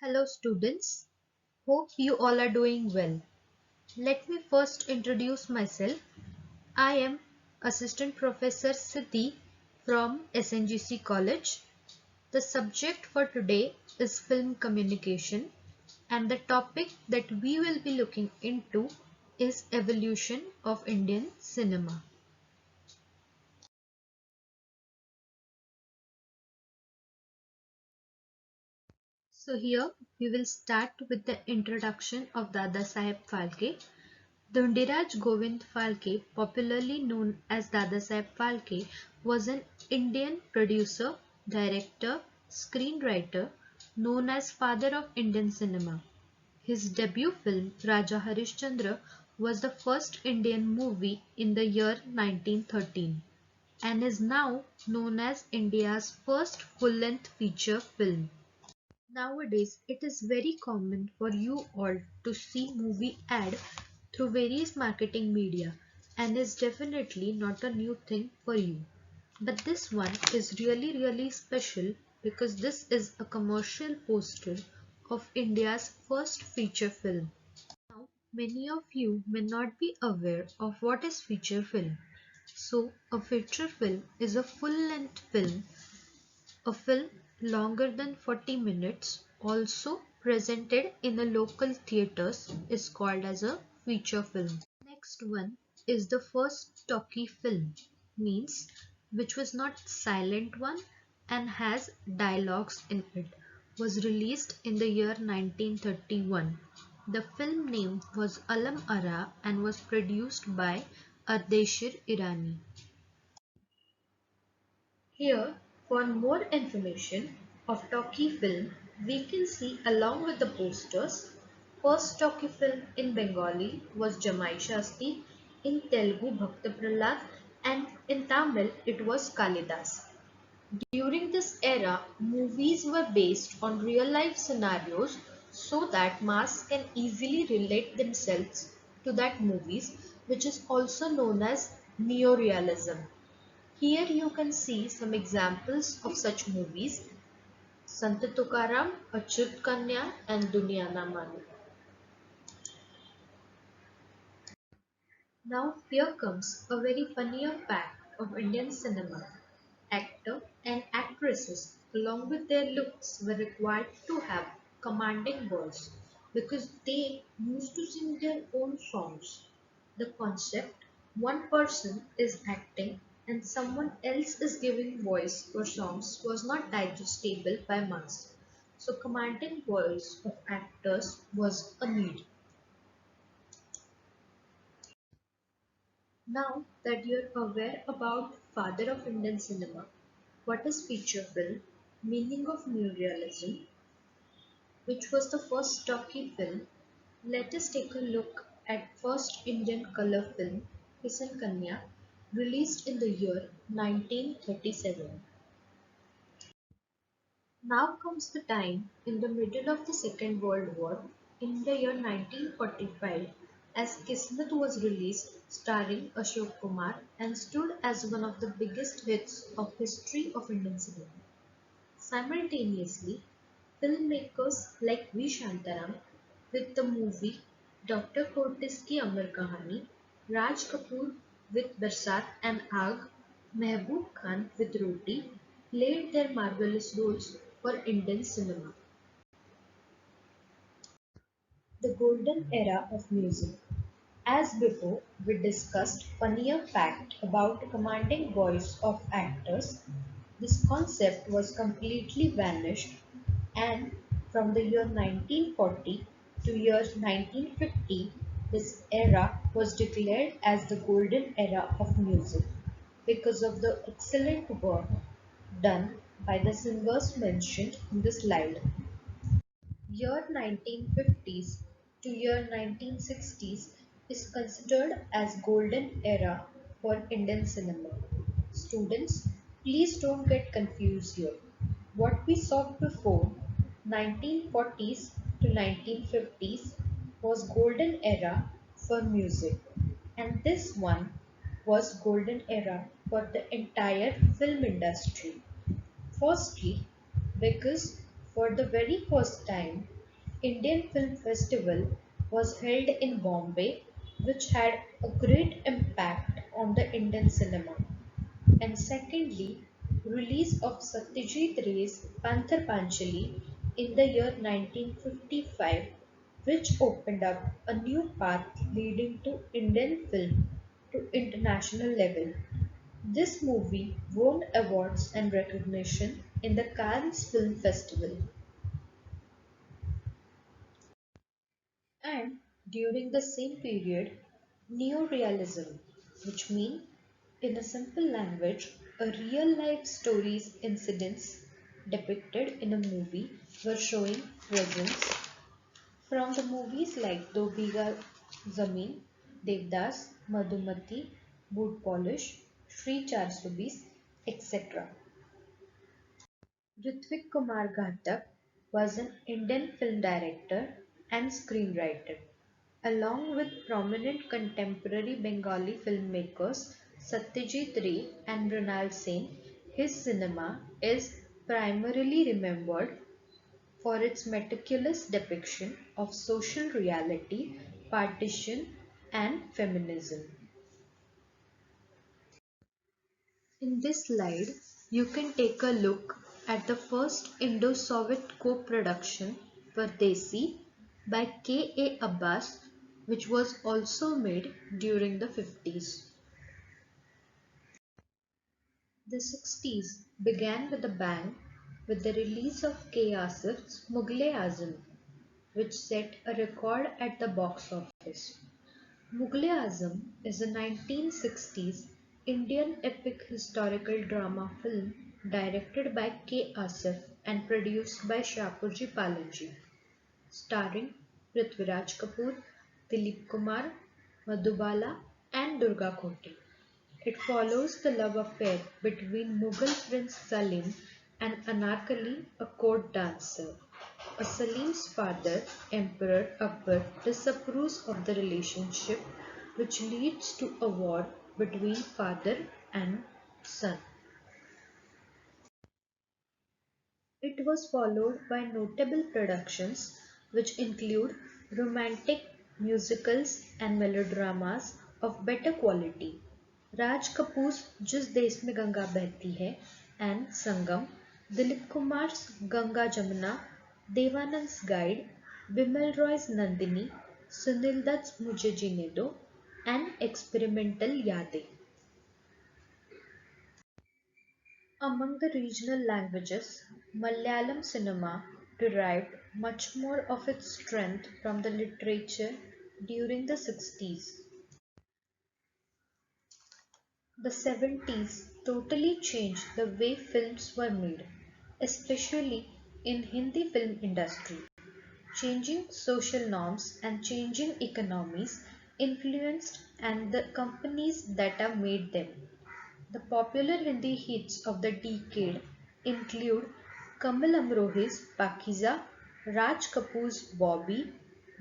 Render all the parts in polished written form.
Hello students, hope you all are doing well. Let me first introduce myself. I am Assistant Professor Siddhi from SNGC College. The subject for today is film communication and the topic that we will be looking into is evolution of Indian cinema. So here we will start with the introduction of Dada Saheb Phalke. Dhundiraj Govind Phalke, popularly known as Dadasaheb Phalke, was an Indian producer, director, screenwriter known as Father of Indian Cinema. His debut film Raja Harishchandra was the first Indian movie in the year 1913 and is now known as India's first full-length feature film. Nowadays, it is very common for you all to see movie ad through various marketing media and is definitely not a new thing for you. But this one is really special because this is a commercial poster of India's first feature film. Now, many of you may not be aware of what is feature film. So, a feature film is a full-length film. A film longer than 40 minutes, also presented in a local theatres, is called as a feature film. Next one is the first talkie film, means which was not silent one and has dialogues in it, was released in the year 1931. The film name was Alam Ara and was produced by Ardeshir Irani. Here, for more information of talkie film, we can see along with the posters, first talkie film in Bengali was Jamai Shasti, in Telugu Bhakta Prahlad, and in Tamil it was Kalidas. During this era, movies were based on real life scenarios so that mass can easily relate themselves to that movies, which is also known as neorealism. Here you can see some examples of such movies: Sant Tukaram, Achyut Kanya and Duniya Na Mano. Now here comes a very funnier fact of Indian cinema. Actor and actresses along with their looks were required to have commanding voice because they used to sing their own songs. The concept, one person is acting and someone else is giving voice for songs, was not digestible by mass. So commanding voice of actors was a need. Now that you're aware about father of Indian cinema, what is feature film, meaning of neorealism, which was the first talkie film, let us take a look at first Indian color film, Kisan Kanya, released in the year 1937. Now comes the time in the middle of the Second World War, in the year 1945, as Kismet was released starring Ashok Kumar and stood as one of the biggest hits of history of Indian cinema. Simultaneously, filmmakers like V. Shantaram with the movie Dr. Cortes Ki Amar Kahani, Raj Kapoor with Barsat and Aag, Mehboob Khan with Roti played their marvelous roles for Indian cinema. The golden era of music. As before, we discussed funnier fact about commanding voice of actors. This concept was completely vanished and from the year 1940 to year 1950, this era was declared as the golden era of music because of the excellent work done by the singers mentioned in the slide. Year 1950s to year 1960s is considered as golden era for Indian cinema. Students, please don't get confused here. What we saw before 1940s to 1950s was golden era for music and this one was golden era for the entire film industry. Firstly, because for the very first time Indian Film Festival was held in Bombay, which had a great impact on the Indian cinema. And secondly, release of Satyajit Ray's Panther Panchali in the year 1955, which opened up a new path leading to Indian film to international level. This movie won awards and recognition in the Cannes Film Festival. And during the same period, neorealism, which means in a simple language, a real life stories incidents depicted in a movie were showing presence from the movies like Do Biga Zameen, Devdas, Madhumati, Boot Polish, Shri 420, etc. Ritwik Kumar Ghatak was an Indian film director and screenwriter. Along with prominent contemporary Bengali filmmakers Satyajit Ray and Mrinal Sen, his cinema is primarily remembered for its meticulous depiction of social reality, partition, and feminism. In this slide, you can take a look at the first Indo-Soviet co-production Pardesi by K. A. Abbas, which was also made during the 50s. The 60s began with a bang with the release of K. Asif's Mughal-e-Azam, which set a record at the box office. Mughal-e-Azam is a 1960s Indian epic historical drama film directed by K. Asif and produced by Shapurji Palaji, starring Prithviraj Kapoor, Dilip Kumar, Madhubala and Durga Koti. It follows the love affair between Mughal Prince Salim and Anarkali, a court dancer. Salim's father, Emperor Akbar, disapproves of the relationship, which leads to a war between father and son. It was followed by notable productions which include romantic musicals and melodramas of better quality. Raj Kapoor's Jis Desh Mein Ganga Behti Hai and Sangam, Dilip Kumar's Ganga Jamuna, Devanand's Guide, Bimal Roy's Nandini, Sunil Dutt's Mujhe Jeene Do, and experimental Yaadein. Among the regional languages, Malayalam cinema derived much more of its strength from the literature during the 60s. The 70s totally changed the way films were made, especially in Hindi film industry. Changing social norms and changing economies influenced and the companies that have made them. The popular Hindi hits of the decade include Kamal Amrohi's Pakiza, Raj Kapoor's Bobby,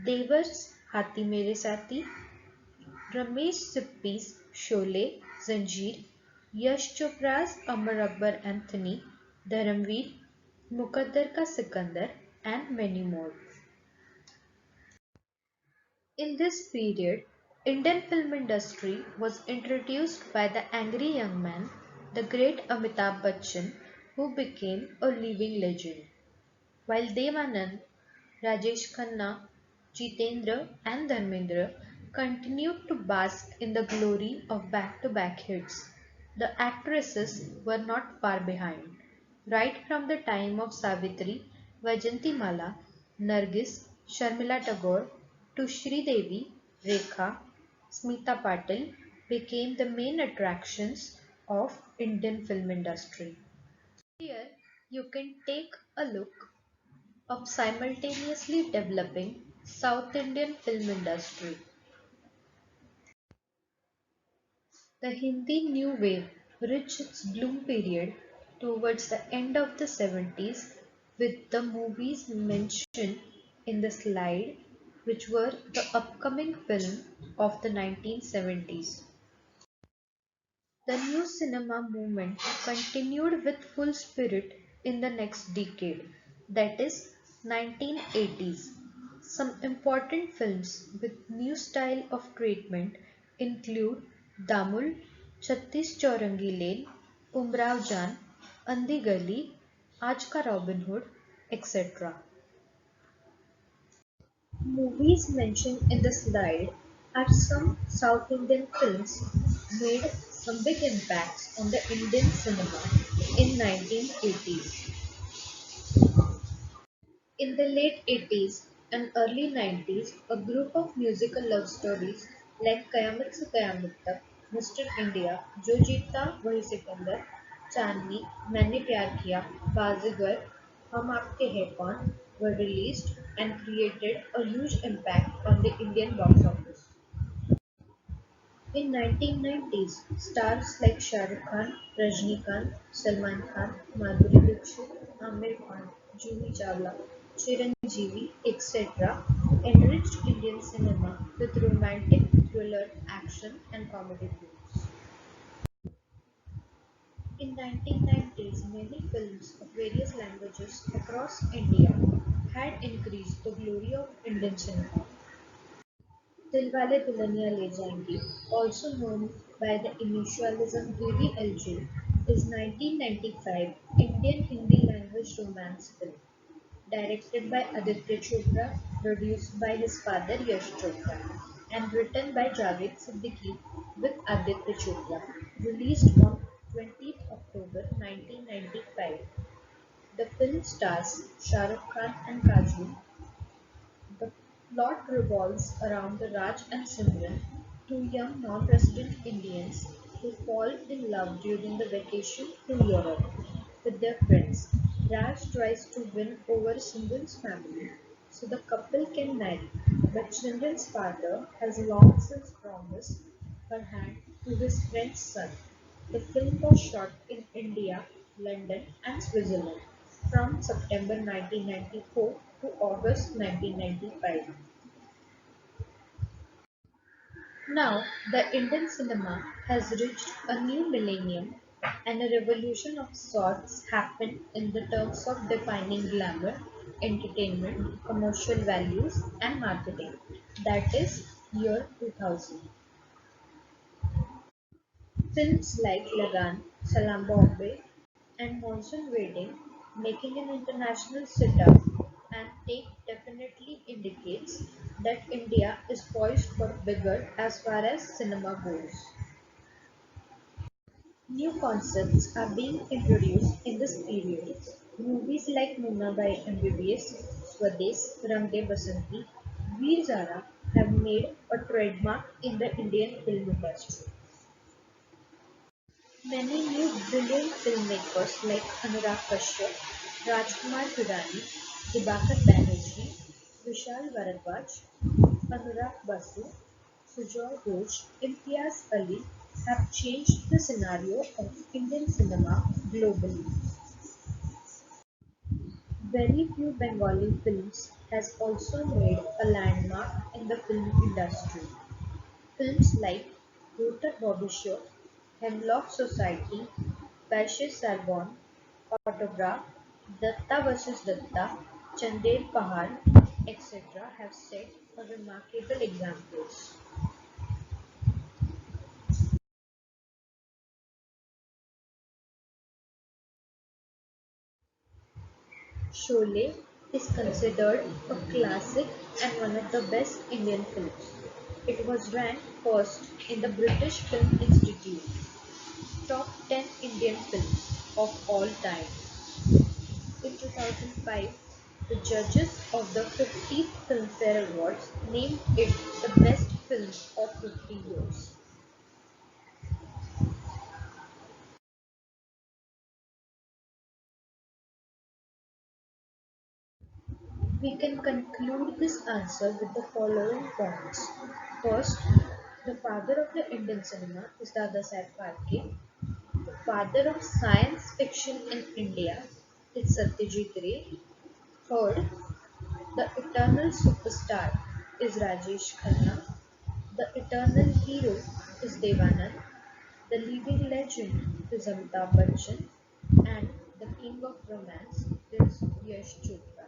Devar's Hathi Mere Sathi, Ramesh Sippy's Sholay, Zanjeer, Yash Chopra's Amar Akbar Anthony, Dharamveer, Mukaddar Ka Sikandar, and many more. In this period, Indian film industry was introduced by the angry young man, the great Amitabh Bachchan, who became a living legend. While Devanand, Rajesh Khanna, Jitendra and Dharmendra continued to bask in the glory of back-to-back hits, the actresses were not far behind. Right from the time of Savitri, Vajantimala, Nargis, Sharmila Tagore to Sridevi, Rekha, Smita Patil became the main attractions of Indian film industry. Here you can take a look of simultaneously developing South Indian film industry. The Hindi New Wave reached its bloom period towards the end of the 70s with the movies mentioned in the slide, which were the upcoming film of the 1970s. The new cinema movement continued with full spirit in the next decade, that is 1980s. Some important films with new style of treatment include Damul, Chattis Chaurangi Lane, Umrao Jaan, Andi Gali, Aaj Ka Robin Hood, etc. Movies mentioned in the slide are some South Indian films made some big impacts on the Indian cinema in 1980s. In the late 80s and early 90s, a group of musical love stories like Kayamat Se Kayamat Tak, Mr. India, Jo Jeeta Wahi Sikandar, Chandni, Maine Pyar Kiya, Bazigar, Hum Aapke Hai Kaun were released and created a huge impact on the Indian box office. In 1990s, stars like Shah Rukh Khan, Rajnikant, Salman Khan, Madhuri Dixit, Aamir Khan, Juhi Chawla, Chiranjeevi, etc. enriched Indian cinema with romantic, thriller, action and comedy films. In 1990s, many films of various languages across India had increased the glory of Indian cinema. Dilwale Dulhaniya Le Jayenge, also known by the initialism DDLJ, is 1995 Indian Hindi language romance film, directed by Aditya Chopra, produced by his father Yash Chopra, and written by Javed Siddiqui with Aditya Chopra, released on 20th October 1995. The film stars Shah Rukh Khan and Kajol. The plot revolves around the Raj and Simran, two young non-resident Indians who fall in love during the vacation to Europe with their friends. Raj tries to win over Simran's family so the couple can marry, but Simran's father has long since promised her hand to his friend's son. The film was shot in India, London, and Switzerland from September 1994 to August 1995. Now, the Indian cinema has reached a new millennium and a revolution of sorts happened in the terms of defining glamour, entertainment, commercial values, and marketing. That is, year 2000. Films like Lagan, Salam Bombay, and Monsoon Wedding making an international sit-up and take definitely indicates that India is poised for bigger as far as cinema goes. New concepts are being introduced in this period. Movies like Munnabai MBBS, Swades, Rang De Basanti, Veer Zara have made a trademark in the Indian film industry. Many new brilliant filmmakers like Anurag Kashyap, Rajkumar Khurrani, Dibakar Banerjee, Vishal Bharadwaj, Anurag Basu, Sujoy Ghosh, Imtiaz Ali have changed the scenario of Indian cinema globally. Very few Bengali films has also made a landmark in the film industry. Films like Rotak Bobby Hemlock Society, Vaishya Sargon, Autograph, Datta vs. Datta, Chandel Pahad, etc. have set a remarkable examples. Sholay is considered a classic and one of the best Indian films. It was ranked first in the British Film Institute top 10 Indian films of all time. In 2005, the judges of the 50th Filmfare Awards named it the best film of 50 years. We can conclude this answer with the following points. First, the father of the Indian cinema is Dadasaheb Phalke. The father of science fiction in India is Satyajit Ray. Third, the eternal superstar is Rajesh Khanna. The eternal hero is Devanand. The leading legend is Amitabh Bachchan. And the king of romance is Yash Chopra.